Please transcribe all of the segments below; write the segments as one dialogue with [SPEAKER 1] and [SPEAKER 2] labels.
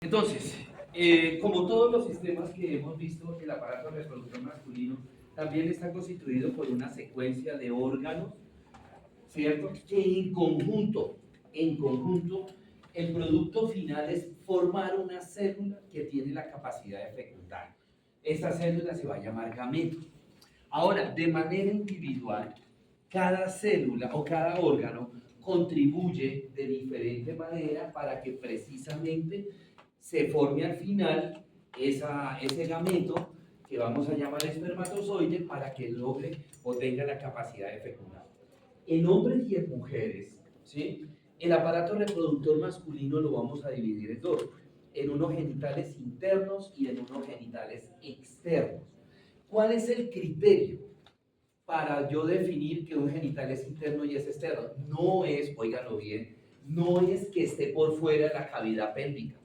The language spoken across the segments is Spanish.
[SPEAKER 1] Entonces, como todos los sistemas que hemos visto, el aparato reproductor masculino también está constituido por una secuencia de órganos, ¿cierto? Que en conjunto, el producto final es formar una célula que tiene la capacidad de fecundar. Esta célula se va a llamar gameto. Ahora, de manera individual, cada célula o cada órgano contribuye de diferente manera para que precisamente se forme al final ese gameto que vamos a llamar espermatozoide para que logre o tenga la capacidad de fecundar. En hombres y en mujeres, ¿sí? El aparato reproductor masculino lo vamos a dividir en dos, en unos genitales internos y en unos genitales externos. ¿Cuál es el criterio para yo definir que un genital es interno y es externo? No es, óiganlo bien, no es que esté por fuera de la cavidad pélvica,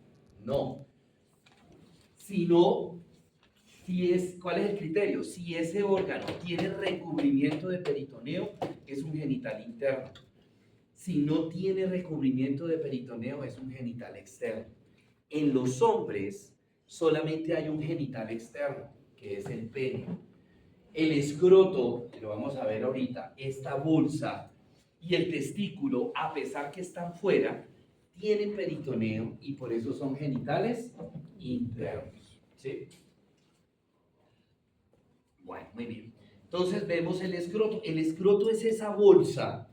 [SPEAKER 1] no, sino ¿cuál es el criterio? Si ese órgano tiene recubrimiento de peritoneo, es un genital interno. Si no tiene recubrimiento de peritoneo, es un genital externo. En los hombres solamente hay un genital externo, que es el pene. El escroto, que lo vamos a ver ahorita, esta bolsa y el testículo, a pesar que están fuera, tienen peritoneo y por eso son genitales internos. ¿Sí? Bueno, muy bien. Entonces vemos el escroto. El escroto es esa bolsa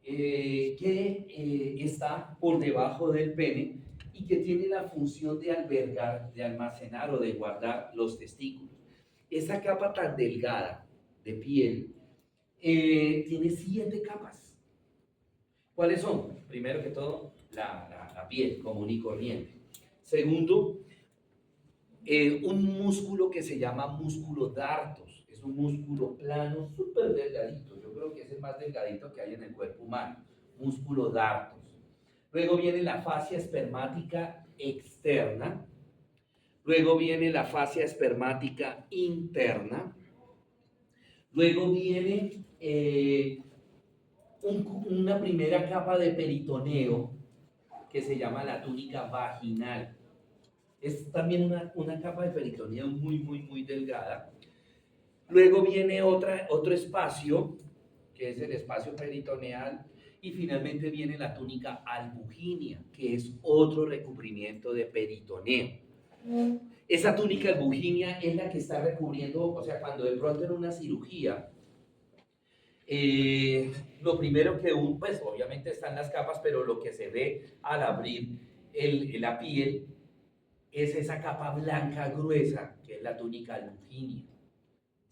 [SPEAKER 1] que está por debajo del pene y que tiene la función de albergar, de almacenar o de guardar los testículos. Esa capa tan delgada de piel tiene 7 capas. ¿Cuáles son? Primero que todo, la piel común y corriente. Segundo, un músculo que se llama músculo dartos. Es un músculo plano, súper delgadito. Yo creo que es el más delgadito que hay en el cuerpo humano. Músculo dartos. Luego viene la fascia espermática externa. Luego viene la fascia espermática interna. Luego viene una primera capa de peritoneo que se llama la túnica vaginal. Es también una capa de peritoneo muy delgada. Luego viene otro espacio, que es el espacio peritoneal, y finalmente viene la túnica albuginea, que es otro recubrimiento de peritoneo. Esa túnica albuginea es la que está recubriendo, o sea, cuando de pronto en una cirugía, lo primero que pues obviamente están las capas, pero lo que se ve al abrir la piel es esa capa blanca gruesa, que es la túnica albuginea.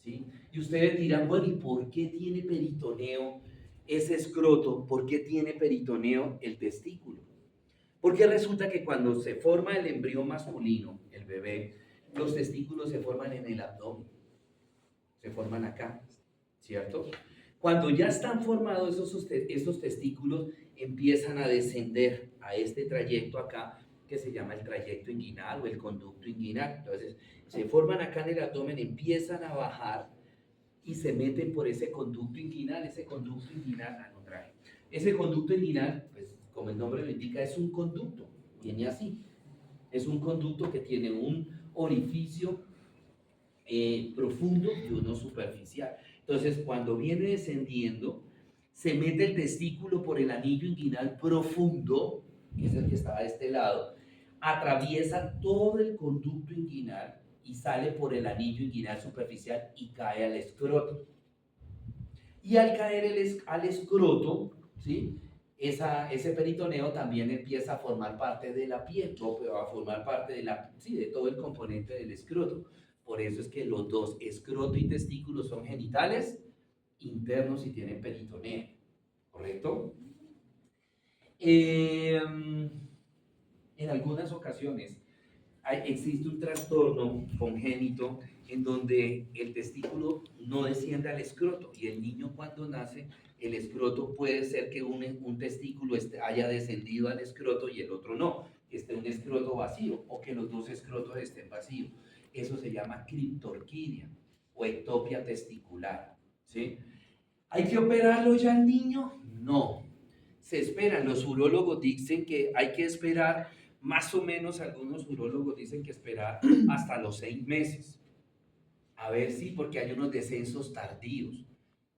[SPEAKER 1] ¿Sí? Y ustedes dirán, bueno, ¿y por qué tiene peritoneo ese escroto? ¿Por qué tiene peritoneo el testículo? Porque resulta que cuando se forma el embrión masculino, el bebé, los testículos se forman en el abdomen, se forman acá, ¿cierto? Cuando ya están formados esos testículos, empiezan a descender a este trayecto acá, que se llama el trayecto inguinal o el conducto inguinal. Entonces, se forman acá en el abdomen, empiezan a bajar y se meten por ese conducto inguinal. Ese conducto inguinal, no traje. Ese conducto inguinal, pues como el nombre lo indica, es un conducto, viene así. Es un conducto que tiene un orificio profundo y uno superficial. Entonces, cuando viene descendiendo, se mete el testículo por el anillo inguinal profundo, que es el que está de este lado, atraviesa todo el conducto inguinal y sale por el anillo inguinal superficial y cae al escroto. Y al caer al escroto, ¿sí? Ese peritoneo también empieza a formar parte de la piel, va a formar parte de todo el componente del escroto. Por eso es que los dos, escroto y testículo, son genitales internos y tienen peritoneo, ¿correcto? En algunas ocasiones existe un trastorno congénito en donde el testículo no desciende al escroto y el niño cuando nace, el escroto puede ser que un testículo haya descendido al escroto y el otro no, que esté un escroto vacío o que los dos escrotos estén vacíos. Eso se llama criptorquidia o ectopia testicular, ¿sí? ¿Hay que operarlo ya al niño? No. Se esperan, los urólogos dicen que hay que esperar Más o menos algunos urólogos dicen que esperar hasta los 6 meses. A ver si, porque hay unos descensos tardíos.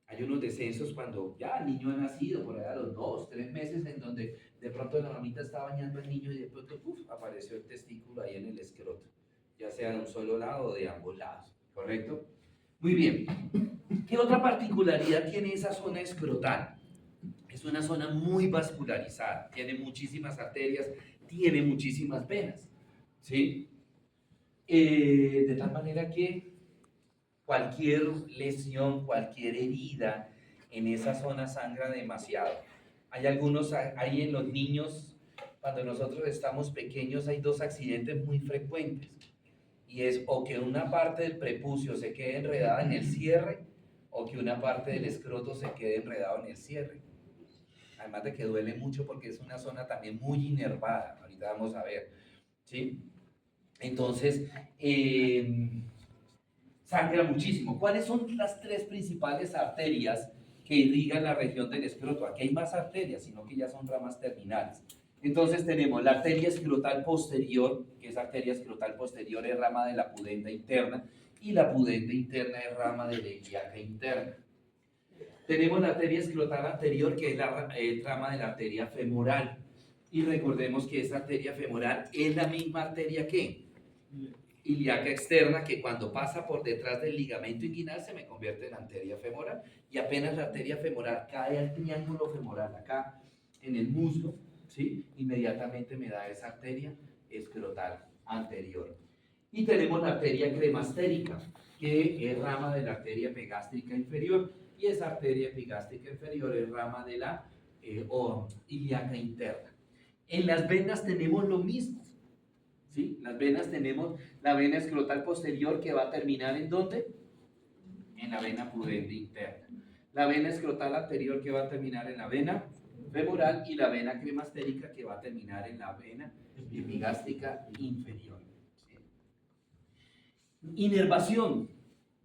[SPEAKER 1] Hay unos descensos cuando ya el niño ha nacido, por ahí a los 2, 3 meses, en donde de pronto la mamita está bañando al niño y de pronto apareció el testículo ahí en el escroto, ya sea de un solo lado o de ambos lados, ¿correcto? Muy bien. ¿Qué otra particularidad tiene esa zona escrotal? Es una zona muy vascularizada, tiene muchísimas arterias, tiene muchísimas venas, ¿sí? De tal manera que cualquier lesión, cualquier herida en esa zona sangra demasiado. Hay en los niños, cuando nosotros estamos pequeños, hay dos accidentes muy frecuentes. Y es o que una parte del prepucio se quede enredada en el cierre, o que una parte del escroto se quede enredado en el cierre. Además de que duele mucho porque es una zona también muy inervada. Ahorita vamos a ver, ¿sí? Entonces, sangra muchísimo. ¿Cuáles son las tres principales arterias que irrigan la región del escroto? Aquí hay más arterias, sino que ya son ramas terminales. Entonces tenemos la arteria escrotal posterior, que es arteria escrotal posterior, es rama de la pudenda interna, y la pudenda interna es rama de la ilíaca interna. Tenemos la arteria escrotal anterior, que es la rama de la arteria femoral. Y recordemos que esa arteria femoral es la misma arteria que ilíaca externa, que cuando pasa por detrás del ligamento inguinal se me convierte en arteria femoral, y apenas la arteria femoral cae al triángulo femoral acá en el muslo, ¿sí? Inmediatamente me da esa arteria escrotal anterior. Y tenemos la arteria cremastérica, que es rama de la arteria epigástrica inferior, y esa arteria epigástrica inferior es rama de la ilíaca interna. En las venas tenemos lo mismo, ¿sí? Las venas tenemos la vena escrotal posterior, que va a terminar ¿en dónde? En la vena pudenda interna. La vena escrotal anterior, que va a terminar en la vena femoral, y la vena cremastérica, que va a terminar en la vena epigástrica inferior. ¿Sí? Inervación.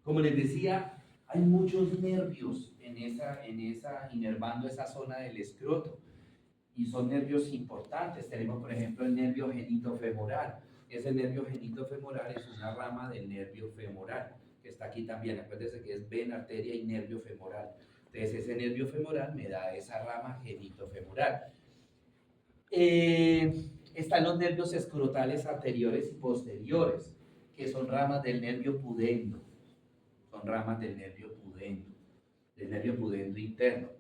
[SPEAKER 1] Como les decía, hay muchos nervios inervando esa zona del escroto, y son nervios importantes. Tenemos, por ejemplo, el nervio genitofemoral. Ese nervio genitofemoral es una rama del nervio femoral, que está aquí también. Acuérdense que es vena, arteria y nervio femoral. Entonces, ese nervio femoral me da esa rama genitofemoral. Están los nervios escrotales anteriores y posteriores, que son ramas del nervio pudendo. Son ramas del nervio pudendo interno.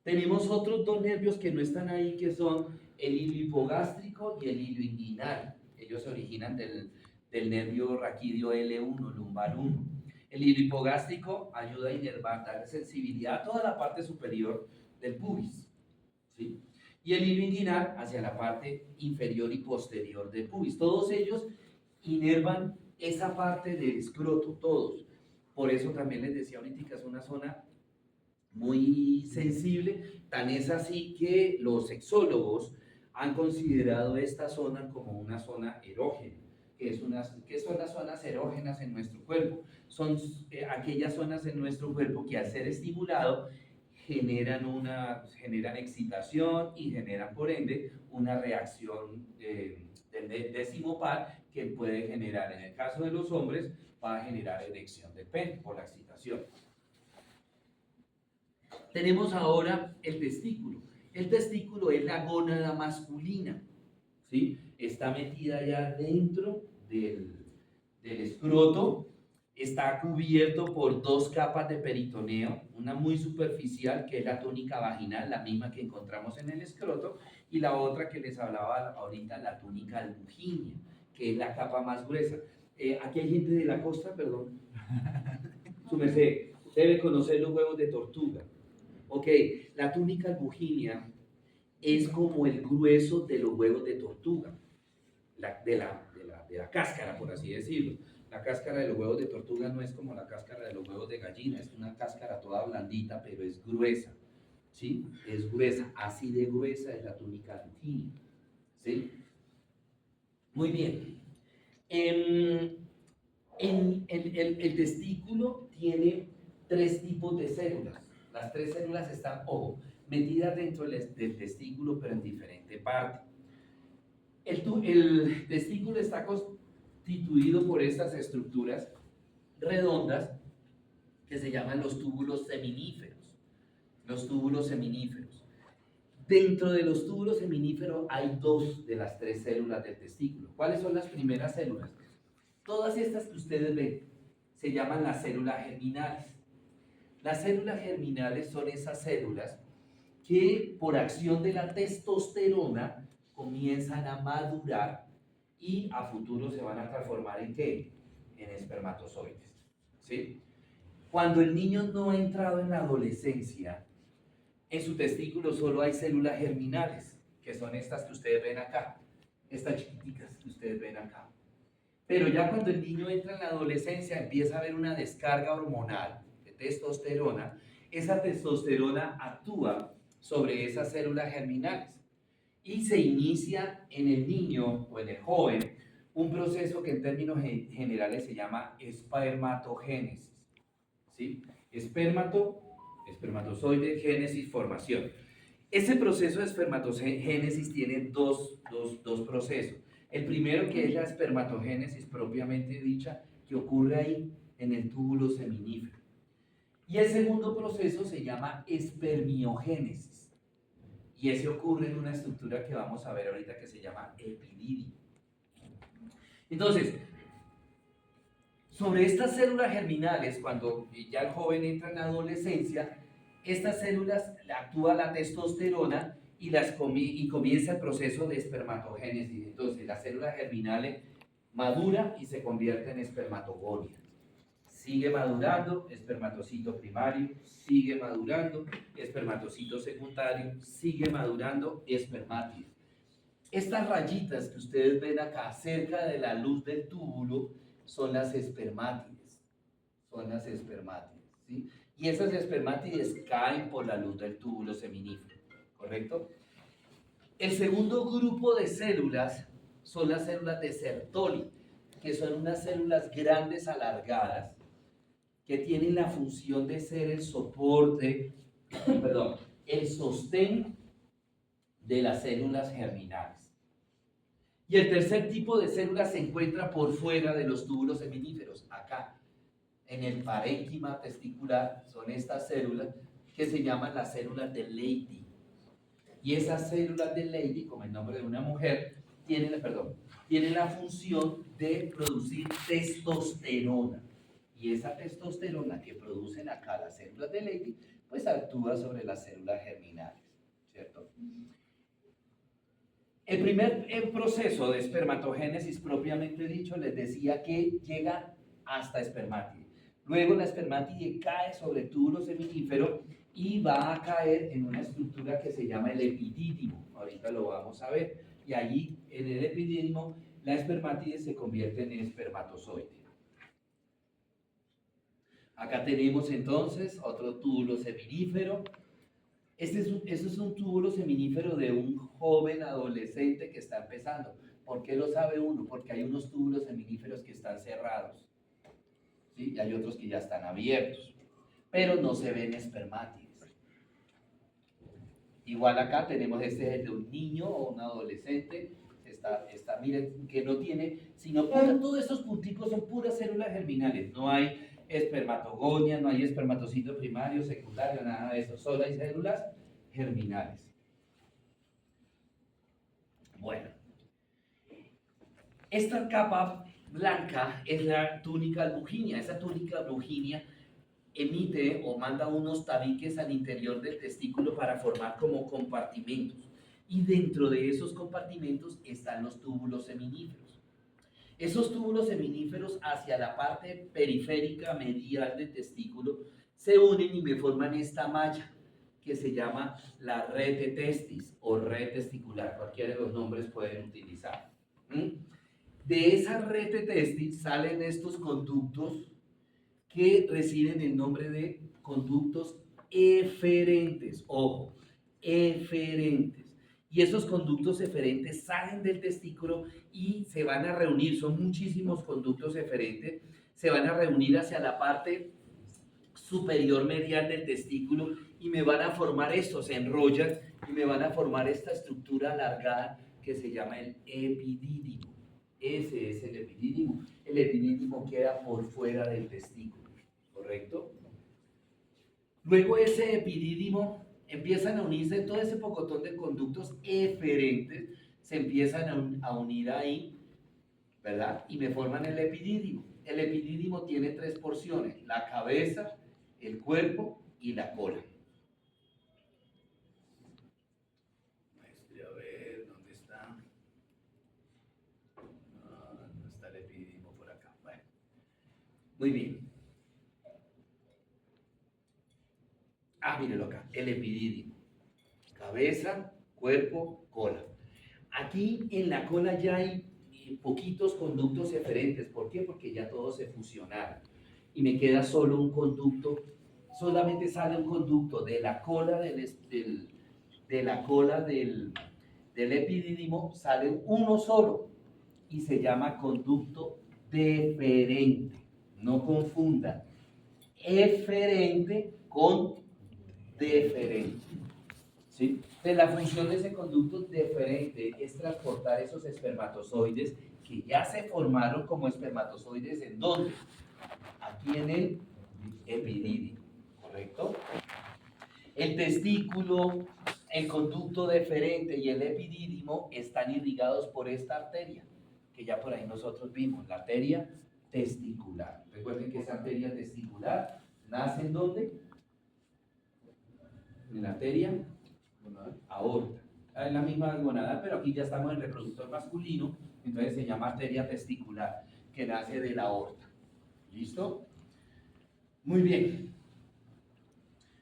[SPEAKER 1] Tenemos otros dos nervios que no están ahí, que son el hilo hipogástrico y el hilo inguinal. Ellos se originan del nervio raquídeo L1, lumbar 1. El hilo hipogástrico ayuda a inervar, darle sensibilidad a toda la parte superior del pubis, ¿sí? Y el hilo inguinal hacia la parte inferior y posterior del pubis. Todos ellos inervan esa parte del escroto, todos. Por eso también les decía ahorita que es una zona muy sensible, tan es así que los sexólogos han considerado esta zona como una zona erógena. ¿Qué son las zonas erógenas en nuestro cuerpo? Son aquellas zonas en nuestro cuerpo que al ser estimulado generan excitación y generan por ende una reacción del décimo par, que puede generar, en el caso de los hombres, va a generar erección del pene por la excitación. Tenemos ahora el testículo. El testículo es la gónada masculina, ¿sí? Está metida ya dentro del escroto, está cubierto por dos capas de peritoneo, una muy superficial, que es la túnica vaginal, la misma que encontramos en el escroto, y la otra que les hablaba ahorita, la túnica albuginea, que es la capa más gruesa. Aquí hay gente de la costa, perdón. Su merced, debe conocer los huevos de tortuga. Ok, la túnica albuginea es como el grueso de los huevos de tortuga, de la cáscara, por así decirlo. La cáscara de los huevos de tortuga no es como la cáscara de los huevos de gallina, es una cáscara toda blandita, pero es gruesa, ¿sí? Es gruesa, así de gruesa es la túnica albuginea, ¿sí? Muy bien. El testículo tiene 3 tipos de células. Las 3 células están, ojo, metidas dentro del testículo, pero en diferente parte. El testículo está constituido por estas estructuras redondas que se llaman los túbulos seminíferos. Los túbulos seminíferos. Dentro de los túbulos seminíferos hay dos de las tres células del testículo. ¿Cuáles son las primeras células? Todas estas que ustedes ven se llaman las células germinales. Las células germinales son esas células que por acción de la testosterona comienzan a madurar y a futuro se van a transformar ¿en qué? En espermatozoides. ¿Sí? Cuando el niño no ha entrado en la adolescencia, en su testículo solo hay células germinales, que son estas que ustedes ven acá, estas chiquiticas que ustedes ven acá. Pero ya cuando el niño entra en la adolescencia, empieza a haber una descarga hormonal de testosterona. Esa testosterona actúa sobre esas células germinales y se inicia en el niño o en el joven un proceso que en términos generales se llama espermatogénesis. ¿Sí? Espermatozoide, génesis, formación. Ese proceso de espermatogénesis tiene dos procesos. El primero, que es la espermatogénesis propiamente dicha, que ocurre ahí en el túbulo seminífero. Y el segundo proceso se llama espermiogénesis. Y ese ocurre en una estructura que vamos a ver ahorita que se llama epididio. Entonces, sobre estas células germinales, cuando ya el joven entra en la adolescencia, estas células actúa la testosterona y comienza el proceso de espermatogénesis. Entonces, las células germinales madura y se convierte en espermatogonia. Sigue madurando, espermatocito primario, sigue madurando, espermatocito secundario, sigue madurando, espermátido. Estas rayitas que ustedes ven acá cerca de la luz del túbulo son las espermátides. ¿Sí? Y esas espermátides caen por la luz del túbulo seminífero, ¿correcto? El segundo grupo de células son las células de Sertoli, que son unas células grandes alargadas que tienen la función de ser el soporte, el sostén de las células germinales. Y el tercer tipo de células se encuentra por fuera de los túbulos seminíferos, acá, en el parénquima testicular. Son estas células que se llaman las células de Leydig. Y esas células de Leydig, como el nombre de una mujer, tienen la función de producir testosterona. Y esa testosterona que producen acá las células de Leydig, pues actúa sobre las células germinales, ¿cierto? El primer proceso de espermatogénesis propiamente dicho, les decía que llega hasta espermátide. Luego la espermátide cae sobre el túbulo seminífero y va a caer en una estructura que se llama el epidídimo. Ahorita lo vamos a ver. Y allí, en el epidídimo, la espermátide se convierte en espermatozoide. Acá tenemos entonces otro túbulo seminífero. Este es un túbulo seminífero de un joven adolescente que está empezando. ¿Por qué lo sabe uno? Porque hay unos túbulos seminíferos que están cerrados, ¿sí? Y hay otros que ya están abiertos, pero no se ven espermátides. Igual acá tenemos este es el de un niño o un adolescente. Miren, que no tiene, sino todos estos punticos son puras células germinales. No hay espermatogonia, no hay espermatocito primario, secundario, nada de eso. Solo hay células germinales. Bueno, esta capa blanca es la túnica albuginea. Esa túnica albuginea emite o manda unos tabiques al interior del testículo para formar como compartimentos. Y dentro de esos compartimentos están los túbulos seminíferos. Esos túbulos seminíferos hacia la parte periférica medial del testículo se unen y me forman esta malla que se llama la rete testis o red testicular. Cualquiera de los nombres pueden utilizar. De esa rete testis salen estos conductos que reciben el nombre de conductos eferentes. Ojo, eferentes. Y esos conductos eferentes salen del testículo y se van a reunir, son muchísimos conductos eferentes, se van a reunir hacia la parte superior medial del testículo y me van a formar esto, se enrollan y me van a formar esta estructura alargada que se llama el epidídimo. Ese es el epidídimo. El epidídimo queda por fuera del testículo, ¿correcto? Luego ese epidídimo empiezan a unirse todo ese pocotón de conductos eferentes, se empiezan a unir ahí, ¿verdad? Y me forman el epidídimo. El epidídimo tiene tres porciones: la cabeza, el cuerpo y la cola. A ver, ¿dónde está? No está el epidídimo por acá. Bueno, muy bien. Mírelo acá, el epidídimo. Cabeza, cuerpo, cola. Aquí en la cola ya hay poquitos conductos eferentes. ¿Por qué? Porque ya todos se fusionaron. Y me queda solo un conducto, solamente sale un conducto de la cola del epidídimo, sale uno solo y se llama conducto deferente. No confundan eferente con deferente. ¿Sí? Entonces, la función de ese conducto deferente es transportar esos espermatozoides que ya se formaron como espermatozoides. ¿En dónde? Aquí en el epidídimo, ¿correcto? El testículo, el conducto deferente y el epidídimo están irrigados por esta arteria, que ya por ahí nosotros vimos, la arteria testicular. Recuerden que esa arteria testicular nace ¿en dónde? En la arteria aorta. Es la misma gonadal, pero aquí ya estamos en reproductor masculino, entonces se llama arteria testicular, que nace de la aorta. ¿Listo? Muy bien.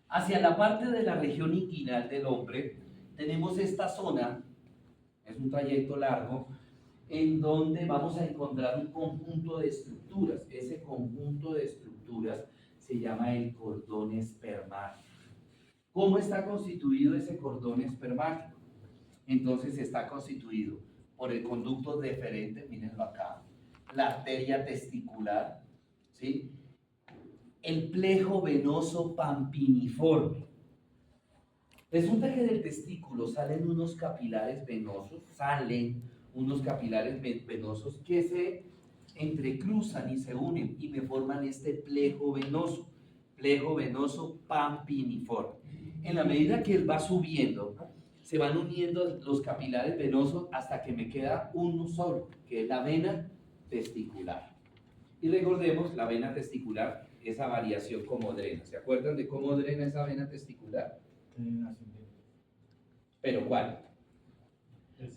[SPEAKER 1] Hacia la parte de la región inguinal del hombre, tenemos esta zona, es un trayecto largo, en donde vamos a encontrar un conjunto de estructuras. Ese conjunto de estructuras se llama el cordón espermático. ¿Cómo está constituido ese cordón espermático? Entonces está constituido por el conducto deferente, mírenlo acá, la arteria testicular, ¿sí? El plejo venoso pampiniforme. Resulta que del testículo salen unos capilares venosos, que se entrecruzan y se unen y me forman este plejo venoso pampiniforme. En la medida que él va subiendo, se van uniendo los capilares venosos hasta que me queda uno solo, que es la vena testicular. Y recordemos, la vena testicular, esa variación cómo drena. ¿Se acuerdan de cómo drena esa vena testicular? ¿Pero cuál?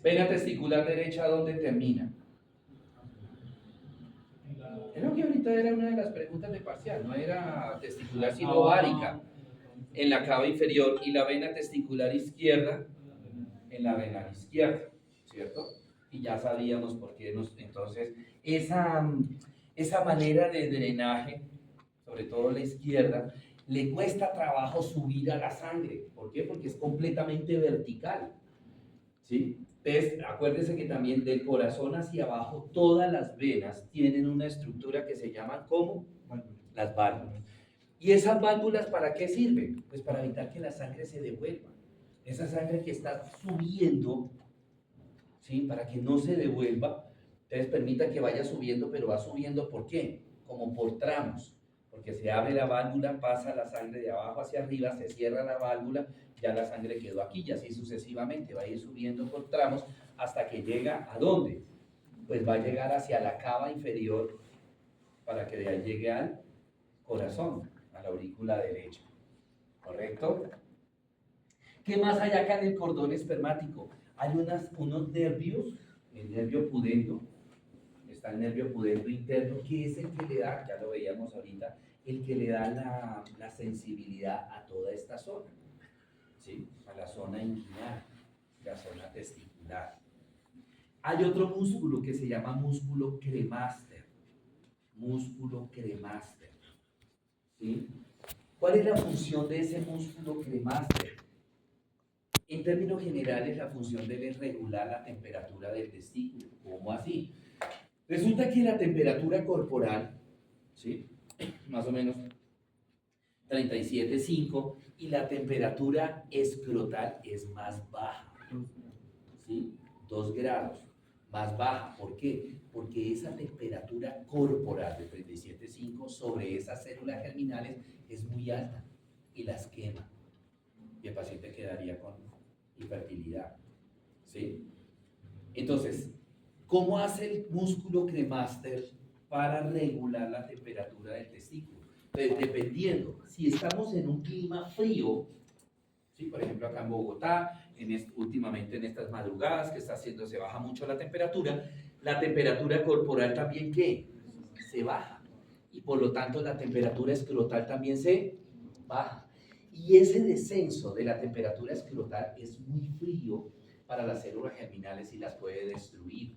[SPEAKER 1] Vena testicular derecha, ¿dónde termina? Creo que ahorita era una de las preguntas de parcial, no era testicular sino ovárica, en la cava inferior, y la vena testicular izquierda en la renal izquierda, ¿cierto? Y ya sabíamos por qué entonces esa manera de drenaje, sobre todo la izquierda, le cuesta trabajo subir a la sangre. ¿Por qué? Porque es completamente vertical, ¿sí? Entonces, acuérdense que también del corazón hacia abajo, todas las venas tienen una estructura que se llama ¿cómo? Las válvulas. ¿Y esas válvulas para qué sirven? Pues para evitar que la sangre se devuelva. Esa sangre que está subiendo, ¿sí? Para que no se devuelva, entonces permita que vaya subiendo, pero va subiendo ¿por qué? Como por tramos, porque se abre la válvula, pasa la sangre de abajo hacia arriba, se cierra la válvula, ya la sangre quedó aquí y así sucesivamente, va a ir subiendo por tramos hasta que llega ¿a dónde? Pues va a llegar hacia la cava inferior para que de ahí llegue al corazón, a la aurícula derecha, ¿correcto? ¿Qué más hay acá en el cordón espermático? Hay unos nervios, el nervio pudendo, está el nervio pudendo interno, que es el que le da, ya lo veíamos ahorita, el que le da la sensibilidad a toda esta zona, ¿sí? A la zona inguinal, la zona testicular. Hay otro músculo que se llama músculo cremaster, ¿sí? ¿Cuál es la función de ese músculo cremaster? En términos generales, la función de él es regular la temperatura del testículo. ¿Cómo así? Resulta que la temperatura corporal, ¿sí? Más o menos 37,5, y la temperatura escrotal es más baja, ¿sí? 2 grados más baja. ¿Por qué? Porque esa temperatura corporal de 37,5 sobre esas células germinales es muy alta y las quema. Y el paciente quedaría con infertilidad. ¿Sí? Entonces, ¿cómo hace el músculo cremaster para regular la temperatura del testículo? Entonces, dependiendo, si estamos en un clima frío, ¿sí? Por ejemplo, acá en Bogotá, últimamente en estas madrugadas que está haciendo, se baja mucho la temperatura corporal también, ¿qué? Se baja. Y por lo tanto, la temperatura escrotal también se baja. Y ese descenso de la temperatura escrotal es muy frío para las células germinales y las puede destruir.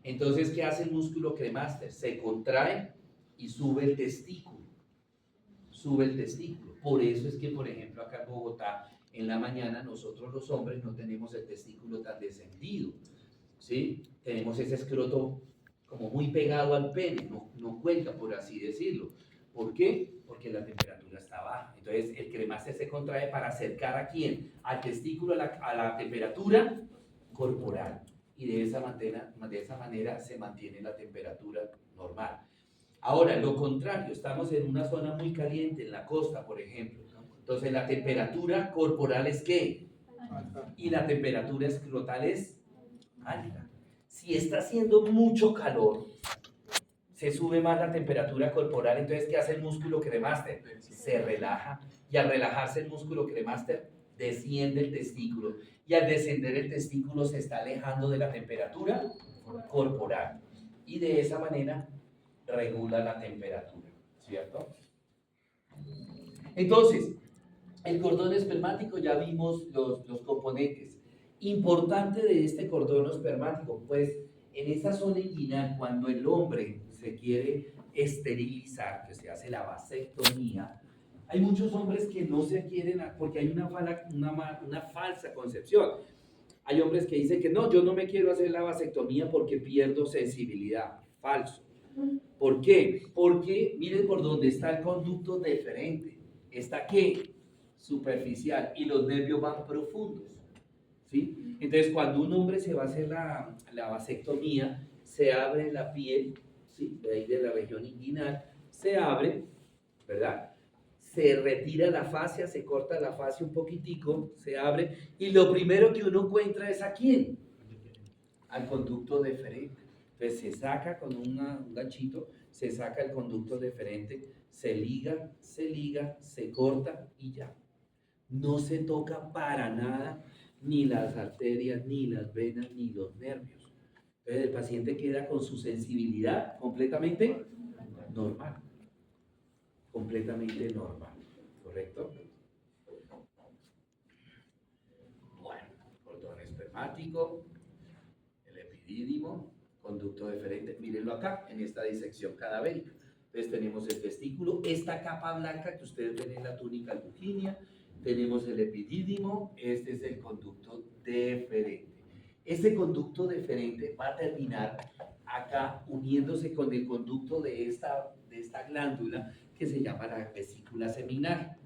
[SPEAKER 1] Entonces, ¿qué hace el músculo cremaster? Se contrae y sube el testículo. Sube el testículo. Por eso es que, por ejemplo, acá en Bogotá, en la mañana, nosotros los hombres no tenemos el testículo tan descendido, ¿sí? Tenemos ese escroto como muy pegado al pene, no cuelga, por así decirlo. ¿Por qué? Porque la temperatura está baja. Entonces, el cremaster se contrae para acercar ¿a quién? Al testículo a la temperatura corporal. Y de esa manera se mantiene la temperatura normal. Ahora, lo contrario, estamos en una zona muy caliente, en la costa, por ejemplo. Entonces, la temperatura corporal es ¿qué? Y la temperatura escrotal es alta. Si está haciendo mucho calor, se sube más la temperatura corporal, entonces ¿qué hace el músculo cremaster? Se relaja, y al relajarse el músculo cremaster, desciende el testículo, y al descender el testículo se está alejando de la temperatura corporal, y de esa manera regula la temperatura, ¿cierto? Entonces, el cordón espermático, ya vimos los componentes. Importante de este cordón espermático, pues en esa zona inguinal, cuando el hombre se quiere esterilizar, que se hace la vasectomía, hay muchos hombres que no se quieren, porque hay una falsa concepción. Hay hombres que dicen que no, yo no me quiero hacer la vasectomía porque pierdo sensibilidad. Falso. ¿Por qué? Porque miren por dónde está el conducto deferente. ¿Está qué? Superficial, y los nervios van profundos, ¿sí? Entonces, cuando un hombre se va a hacer la vasectomía, se abre la piel, ¿sí? De ahí de la región inguinal, se abre, ¿verdad? Se retira la fascia, se corta la fascia un poquitico, se abre, y lo primero que uno encuentra es ¿a quién? Al conducto deferente. Entonces se saca con un ganchito, se saca el conducto deferente, se liga, se corta y ya. No se toca para nada ni las arterias, ni las venas, ni los nervios. Entonces el paciente queda con su sensibilidad completamente normal. Completamente normal. ¿Correcto? Bueno, cordón espermático, el epidídimo, conducto deferente. Mírenlo acá, en esta disección cadavérica. Entonces tenemos el testículo, esta capa blanca que ustedes ven en la túnica albuginia, tenemos el epidídimo, este es el conducto deferente. Este conducto deferente va a terminar acá uniéndose con el conducto de esta glándula que se llama la vesícula seminal,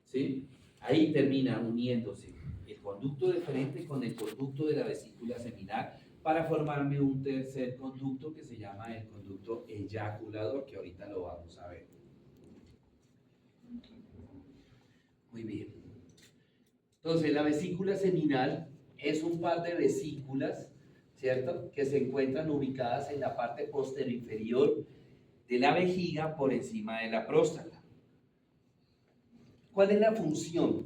[SPEAKER 1] ¿sí? Ahí termina uniéndose el conducto deferente con el conducto de la vesícula seminal para formarme un tercer conducto que se llama el conducto eyaculador, que ahorita lo vamos a ver. Muy bien. Entonces, la vesícula seminal es un par de vesículas, ¿cierto?, que se encuentran ubicadas en la parte posterior inferior de la vejiga por encima de la próstata. ¿Cuál es la función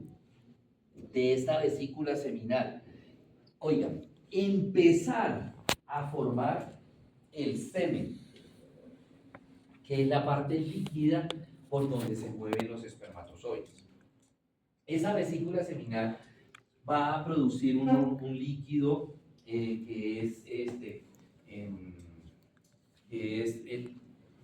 [SPEAKER 1] de esta vesícula seminal? Oigan, empezar a formar el semen, que es la parte líquida por donde se mueven los espermatozoides. Esa vesícula seminal va a producir un líquido que es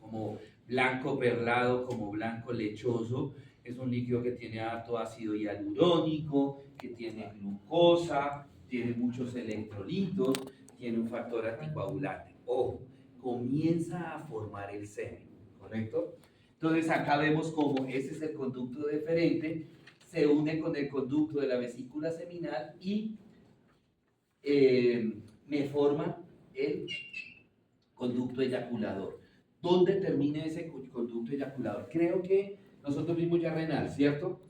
[SPEAKER 1] como blanco perlado, como blanco lechoso. Es un líquido que tiene alto ácido hialurónico, que tiene glucosa, tiene muchos electrolitos, tiene un factor anticoagulante. Ojo, comienza a formar el semen, ¿correcto? Entonces acá vemos cómo ese es el conducto deferente, se une con el conducto de la vesícula seminal y me forma el conducto eyaculador. ¿Dónde termina ese conducto eyaculador? Creo que nosotros vimos ya renal, ¿cierto?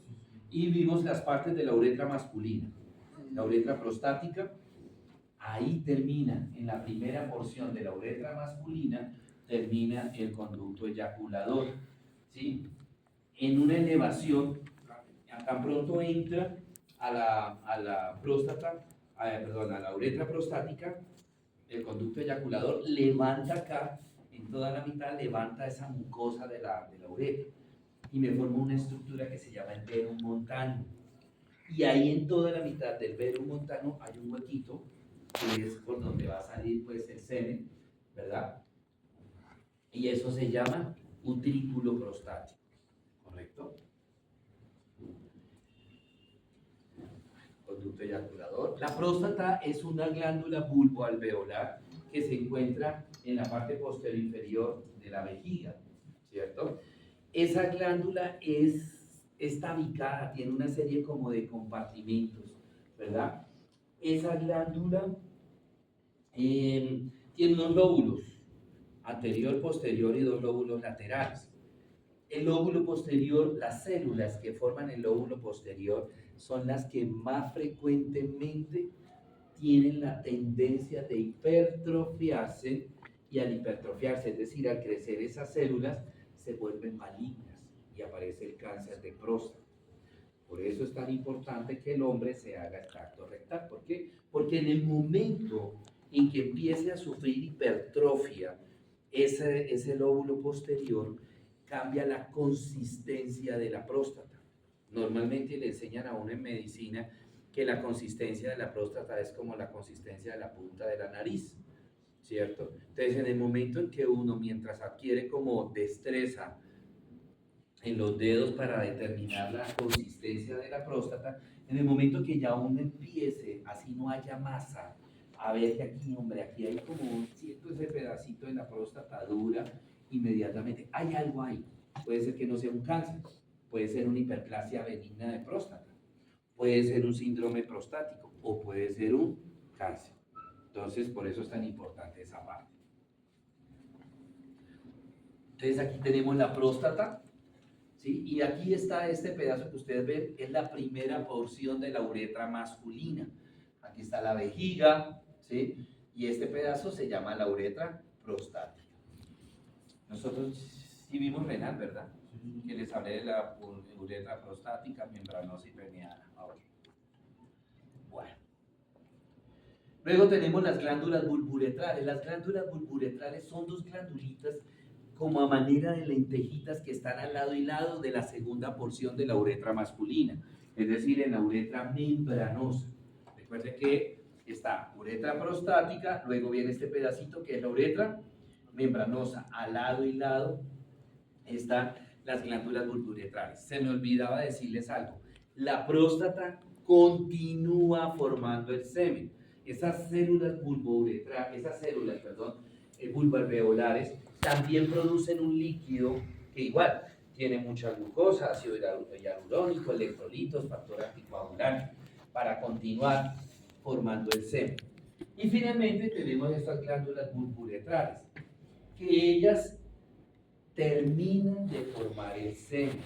[SPEAKER 1] Y vimos las partes de la uretra masculina. La uretra prostática, ahí termina, en la primera porción de la uretra masculina, termina el conducto eyaculador, ¿sí? En una elevación, tan pronto entra a la próstata, perdón, a la uretra prostática, el conducto eyaculador levanta acá, en toda la mitad, levanta esa mucosa de la uretra y me forma una estructura que se llama el verum montano. Y ahí en toda la mitad del verum montano hay un huequito que es por donde va a salir pues el semen, ¿verdad? Y eso se llama utrículo prostático, ¿correcto? Conducto eyaculador. La próstata es una glándula bulboalveolar que se encuentra en la parte posterior inferior de la vejiga, ¿cierto? Esa glándula está ubicada, tiene una serie como de compartimentos, ¿verdad? Esa glándula tiene unos lóbulos, anterior, posterior y dos lóbulos laterales. El lóbulo posterior, las células que forman el lóbulo posterior son las que más frecuentemente tienen la tendencia de hipertrofiarse, y al hipertrofiarse, es decir, al crecer esas células, se vuelven malignas y aparece el cáncer de próstata. Por eso es tan importante que el hombre se haga el tacto rectal. ¿Por qué? Porque en el momento en que empiece a sufrir hipertrofia, ese lóbulo posterior cambia la consistencia de la próstata. Normalmente le enseñan a uno en medicina que la consistencia de la próstata es como la consistencia de la punta de la nariz, ¿cierto? Entonces, en el momento en que uno, mientras adquiere como destreza en los dedos para determinar la consistencia de la próstata, en el momento que ya uno empiece, así no haya masa, a ver que aquí, hombre, aquí hay como, siento ese pedacito de la próstata dura, inmediatamente hay algo ahí. Puede ser que no sea un cáncer, puede ser una hiperplasia benigna de próstata, puede ser un síndrome prostático o puede ser un cáncer. Entonces, por eso es tan importante esa parte. Entonces, aquí tenemos la próstata, ¿sí? Y aquí está este pedazo que ustedes ven, es la primera porción de la uretra masculina. Aquí está la vejiga, ¿sí? Y este pedazo se llama la uretra prostática. Nosotros sí vimos renal, ¿verdad? Que les hablé de la uretra prostática, membranosa y permeada. Okay. Bueno. Luego tenemos las glándulas bulburetrales. Las glándulas bulburetrales son dos glandulitas como a manera de lentejitas que están al lado y lado de la segunda porción de la uretra masculina, es decir, en la uretra membranosa. Recuerde que está uretra prostática, luego viene este pedacito que es la uretra membranosa, al lado y lado están las glándulas bulburetrales. Se me olvidaba decirles algo, la próstata continúa formando el semen. Esas células bulboalveolares también producen un líquido que igual tiene mucha glucosa, ácido hialurónico, electrolitos, factor anticoagulante, para continuar formando el semen. Y finalmente tenemos estas glándulas bulburetrales, que ellas terminan de formar el semen.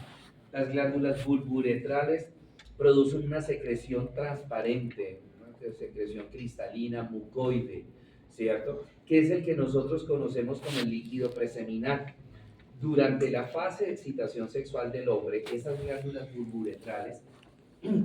[SPEAKER 1] Las glándulas bulburetrales producen una secreción transparente, una secreción cristalina, mucoide, ¿cierto? Que es el que nosotros conocemos como el líquido preseminal. Durante la fase de excitación sexual del hombre, esas glándulas bulburetrales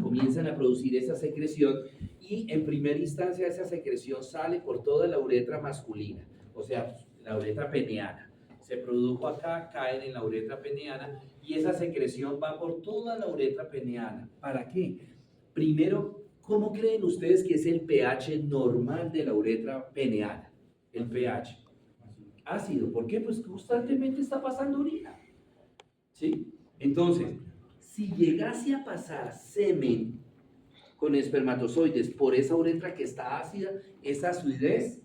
[SPEAKER 1] comienzan a producir esa secreción y en primera instancia esa secreción sale por toda la uretra masculina, o sea, la uretra peneana. Se produjo acá, caen en la uretra peneana y esa secreción va por toda la uretra peneana. ¿Para qué? Primero, ¿cómo creen ustedes que es el pH normal de la uretra peneana? El pH. Ácido. ¿Por qué? Pues constantemente está pasando orina. ¿Sí? Entonces, si llegase a pasar semen con espermatozoides por esa uretra que está ácida, esa acidez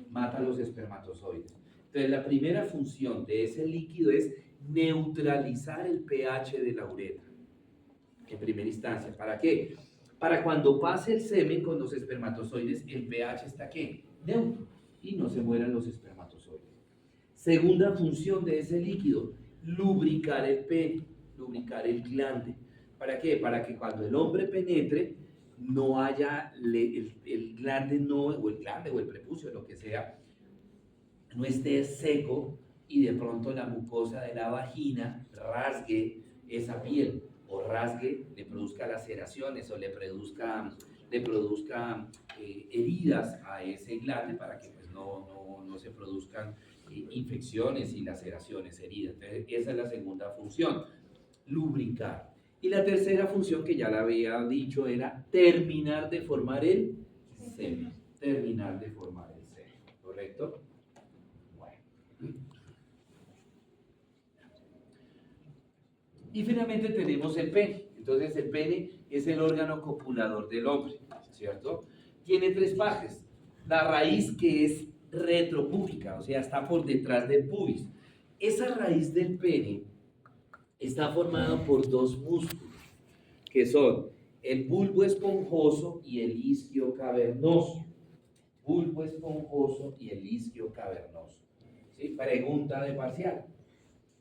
[SPEAKER 1] mata a los espermatozoides. Entonces, la primera función de ese líquido es neutralizar el pH de la uretra, en primera instancia. ¿Para qué? Para cuando pase el semen con los espermatozoides, el pH está ¿qué? neutro y no se mueran los espermatozoides. Segunda función de ese líquido, lubricar el pene, lubricar el glande. ¿Para qué? Para que cuando el hombre penetre no haya, el glande no, o el glande o el prepucio, lo que sea, no esté seco y de pronto la mucosa de la vagina rasgue esa piel o rasgue, le produzca laceraciones o le produzca heridas a ese glande para que pues, no se produzcan infecciones y laceraciones, heridas. Entonces, esa es la segunda función, lubricar. Y la tercera función que ya la había dicho era terminar de formar el semen. Terminar de formar el semen, ¿correcto? Y finalmente tenemos el pene. Entonces el pene es el órgano copulador del hombre, ¿cierto? Tiene tres partes. La raíz que es retropúbica, o sea, está por detrás del pubis. Esa raíz del pene está formada por dos músculos, que son el bulbo esponjoso y el isquio cavernoso. Bulbo esponjoso y el isquio cavernoso. ¿Sí? Pregunta de parcial,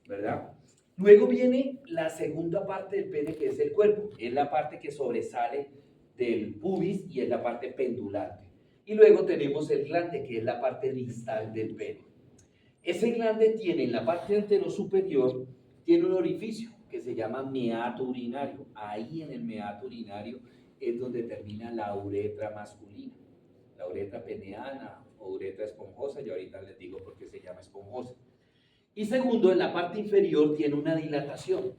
[SPEAKER 1] ¿verdad? Luego viene la segunda parte del pene, que es el cuerpo. Es la parte que sobresale del pubis y es la parte pendulante. Y luego tenemos el glande, que es la parte distal del pene. Ese glande tiene en la parte anterosuperior, tiene un orificio que se llama meato urinario. Ahí en el meato urinario es donde termina la uretra masculina. La uretra peneana o uretra esponjosa, y ahorita les digo por qué se llama esponjosa. Y segundo, en la parte inferior tiene una dilatación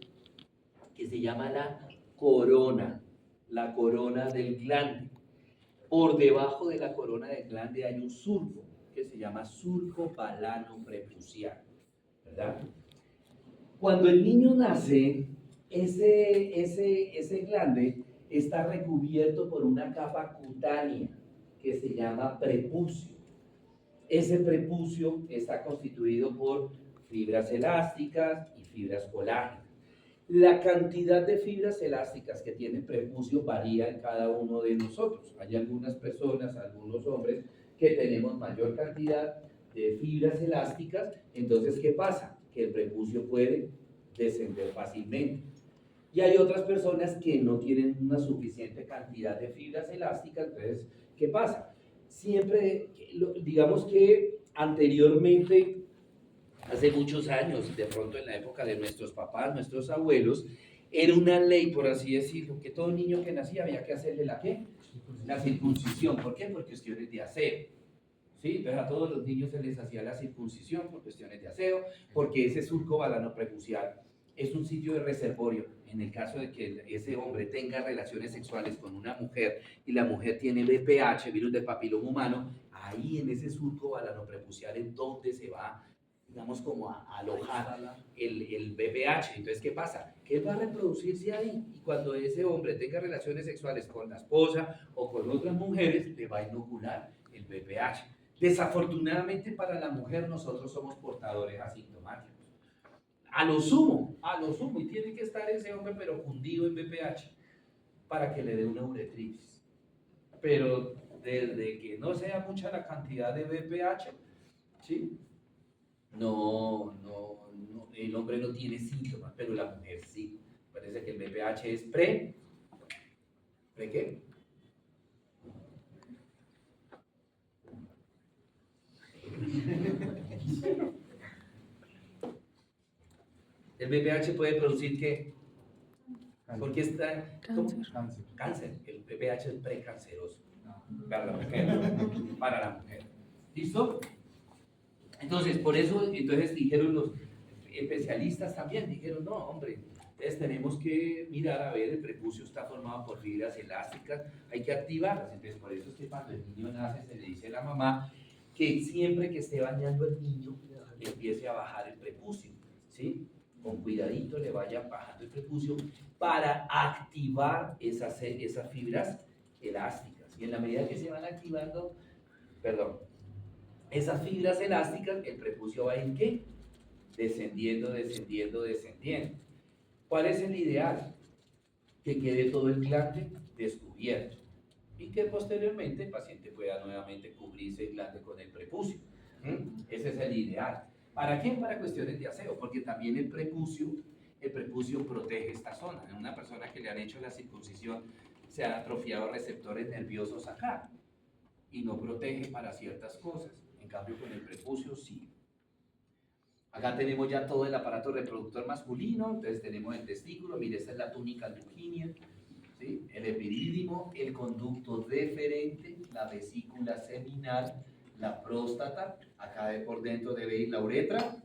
[SPEAKER 1] que se llama la corona del glande. Por debajo de la corona del glande hay un surco que se llama surco balano prepucial, ¿verdad? Cuando el niño nace, ese glande está recubierto por una capa cutánea que se llama prepucio. Ese prepucio está constituido por fibras elásticas y fibras colágenas. La cantidad de fibras elásticas que tiene el prepucio varía en cada uno de nosotros. Hay algunas personas, algunos hombres, que tenemos mayor cantidad de fibras elásticas. Entonces, ¿qué pasa? Que el prepucio puede descender fácilmente. Y hay otras personas que no tienen una suficiente cantidad de fibras elásticas. Entonces, ¿qué pasa? Siempre, digamos que anteriormente, hace muchos años, de pronto en la época de nuestros papás, nuestros abuelos, era una ley, por así decirlo, que todo niño que nacía había que hacerle ¿la qué? La circuncisión. ¿Por qué? Por cuestiones de aseo. ¿Sí? Entonces a todos los niños se les hacía la circuncisión por cuestiones de aseo, porque ese surco balano prepucial es un sitio de reservorio. En el caso de que ese hombre tenga relaciones sexuales con una mujer y la mujer tiene VPH, virus del papiloma humano, ahí en ese surco balano prepucial es donde se va, digamos, como a alojar el VPH. Entonces, ¿qué pasa? Que él va a reproducirse ahí y cuando ese hombre tenga relaciones sexuales con la esposa o con otras mujeres, le va a inocular el VPH. Desafortunadamente para la mujer nosotros somos portadores asintomáticos. A lo sumo, y tiene que estar ese hombre pero fundido en VPH para que le dé una uretritis. Pero desde que no sea mucha la cantidad de VPH, ¿sí? No, el hombre no tiene síntomas, pero la mujer sí. Parece que el VPH es ¿pre qué? El VPH puede producir ¿qué? ¿Por qué está? Cáncer. El VPH es precanceroso para la mujer. Para la mujer. ¿Listo? Entonces, por eso, entonces dijeron los especialistas también, dijeron, no, hombre, entonces tenemos que mirar a ver, el prepucio está formado por fibras elásticas, hay que activarlas. Entonces, por eso es que cuando el niño nace se le dice a la mamá que siempre que esté bañando al niño, empiece a bajar el prepucio, ¿sí? Con cuidadito le vaya bajando el prepucio para activar esas fibras elásticas. Y en la medida que se van activando, esas fibras elásticas, el prepucio va a ir ¿qué? Descendiendo. ¿Cuál es el ideal? Que quede todo el glande descubierto. y que posteriormente el paciente pueda nuevamente cubrirse el glande con el prepucio. Ese es el ideal. ¿Para qué? Para cuestiones de aseo, porque también el prepucio protege esta zona. En una persona que le han hecho la circuncisión se han atrofiado receptores nerviosos acá y no protege para ciertas cosas. En cambio con el prepucio sí. Acá tenemos ya todo el aparato reproductor masculino, entonces tenemos el testículo, mire, esta es la túnica lujínia, ¿sí? El epidídimo, el conducto deferente, la vesícula seminal, la próstata, acá por dentro debe ir la uretra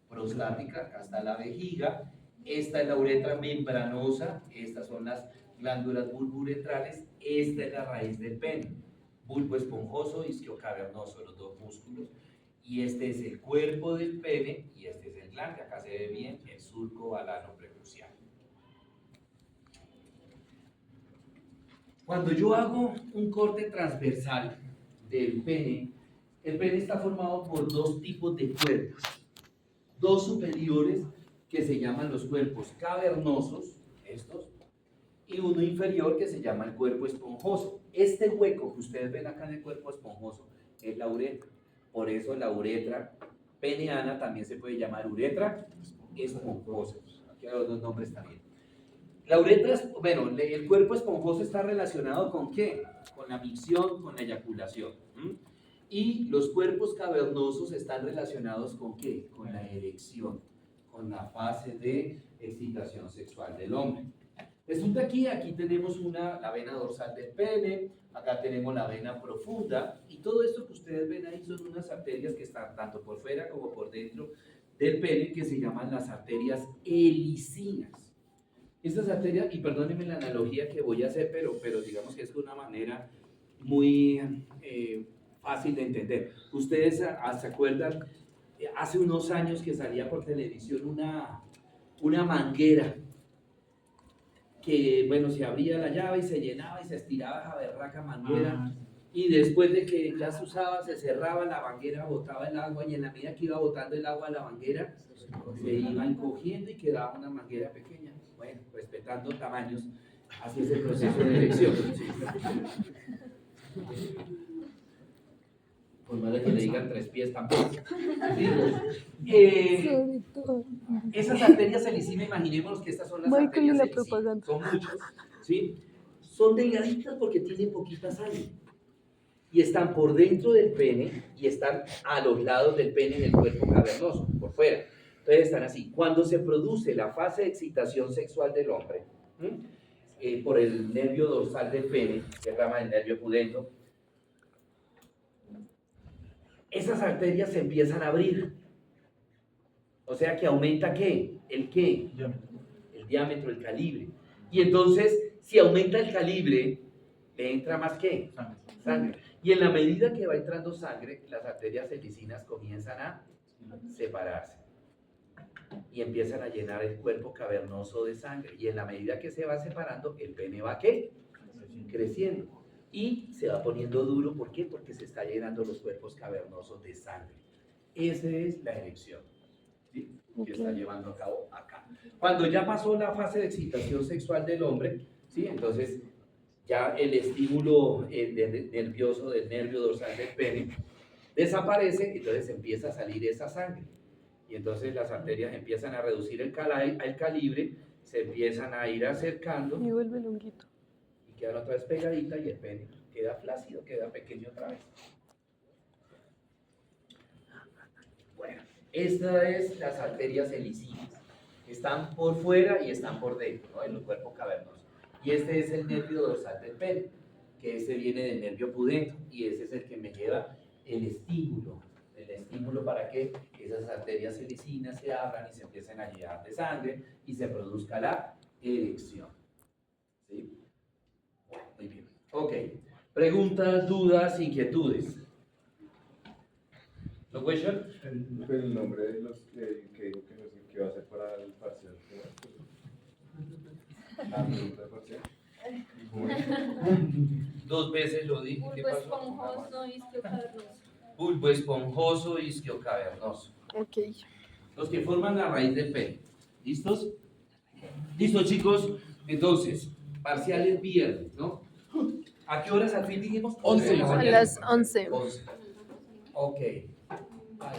[SPEAKER 1] prostática, acá está la vejiga, esta es la uretra membranosa, estas son las glándulas bulbouretrales, esta es la raíz del pene, bulbo esponjoso, isquiocavernoso, los dos músculos, y este es el cuerpo del pene y este es el glande, acá se ve bien el surco alano prepucial. Cuando yo hago un corte transversal del pene, el pene está formado por dos tipos de cuerpos, dos superiores que se llaman los cuerpos cavernosos, estos, y uno inferior que se llama el cuerpo esponjoso. Este hueco que ustedes ven acá en el cuerpo esponjoso es la uretra, por eso la uretra peneana también se puede llamar uretra esponjosa. Aquí hay los dos nombres también. La uretra, bueno, el cuerpo esponjoso está relacionado ¿con qué? Con la micción, con la eyaculación. Y los cuerpos cavernosos están relacionados ¿con qué? Con la erección, con la fase de excitación sexual del hombre. Resulta aquí tenemos la vena dorsal del pene, acá tenemos la vena profunda, y todo esto que ustedes ven ahí son unas arterias que están tanto por fuera como por dentro del pene, que se llaman las arterias helicinas. Estas arterias, y perdónenme la analogía que voy a hacer, pero digamos que es de una manera muy fácil de entender. Ustedes se acuerdan, hace unos años que salía por televisión una manguera que, bueno, se abría la llave y se llenaba y se estiraba esa berraca manguera, y después de que ya se usaba, se cerraba la manguera, botaba el agua, y en la medida que iba botando el agua a la manguera, se iba encogiendo y quedaba una manguera pequeña. Bueno, respetando tamaños, así es el proceso de erección. Por más de que le digan 3 pies tampoco. Esas arterias helicinas, imaginémonos que estas son las arterias helicinas, son muchas, ¿sí? Son delgaditas porque tienen poquita sangre y están por dentro del pene y están a los lados del pene en el cuerpo cavernoso, por fuera. Entonces están así. Cuando se produce la fase de excitación sexual del hombre, por el nervio dorsal del pene, que es rama del nervio pudendo, esas arterias se empiezan a abrir. O sea que aumenta ¿qué? ¿El qué? El diámetro, el calibre. Y entonces, si aumenta el calibre, ¿le entra más qué? Sangre. Y en la medida que va entrando sangre, las arterias helicinas comienzan a separarse y empiezan a llenar el cuerpo cavernoso de sangre. Y en la medida que se va separando, el pene va ¿qué? Creciendo. Y se va poniendo duro. ¿Por qué? Porque se está llenando los cuerpos cavernosos de sangre. Esa es la erección, ¿sí? Que está llevando a cabo acá. Cuando ya pasó la fase de excitación sexual del hombre, ¿sí? Entonces ya el estímulo nervioso del nervio dorsal del pene desaparece, entonces empieza a salir esa sangre. Y entonces las arterias empiezan a reducir el calibre, se empiezan a ir acercando.
[SPEAKER 2] Y vuelve longuito.
[SPEAKER 1] Y queda otra vez pegadita y el pene queda flácido, queda pequeño otra vez. Bueno, estas es las arterias helicinas. Están por fuera y están por dentro, ¿no? En el cuerpo cavernoso. Y este es el nervio dorsal del pene, que ese viene del nervio pudendo, y ese es el que me lleva el estímulo. El estímulo para que esas arterias helicinas se abran y se empiecen a llenar de sangre y se produzca la erección. ¿Sí? Bueno, muy bien. Ok. Preguntas, dudas, inquietudes. ¿No question?
[SPEAKER 3] El nombre de los que dijo que va a ser para el parcial. La pregunta parcial.
[SPEAKER 1] 2 veces lo dije.
[SPEAKER 4] Bulbo esponjoso, isquiocavernoso.
[SPEAKER 1] Bulbo esponjoso, isquiocavernoso.
[SPEAKER 2] Ok.
[SPEAKER 1] Los que forman la raíz del pene. ¿Listos? ¿Listos, chicos? Entonces, parcial es viernes, ¿no? ¿A qué horas al fin dijimos?
[SPEAKER 2] 11.
[SPEAKER 1] de la
[SPEAKER 5] A
[SPEAKER 1] mañana.
[SPEAKER 5] las 11.
[SPEAKER 1] 11. Ok. A las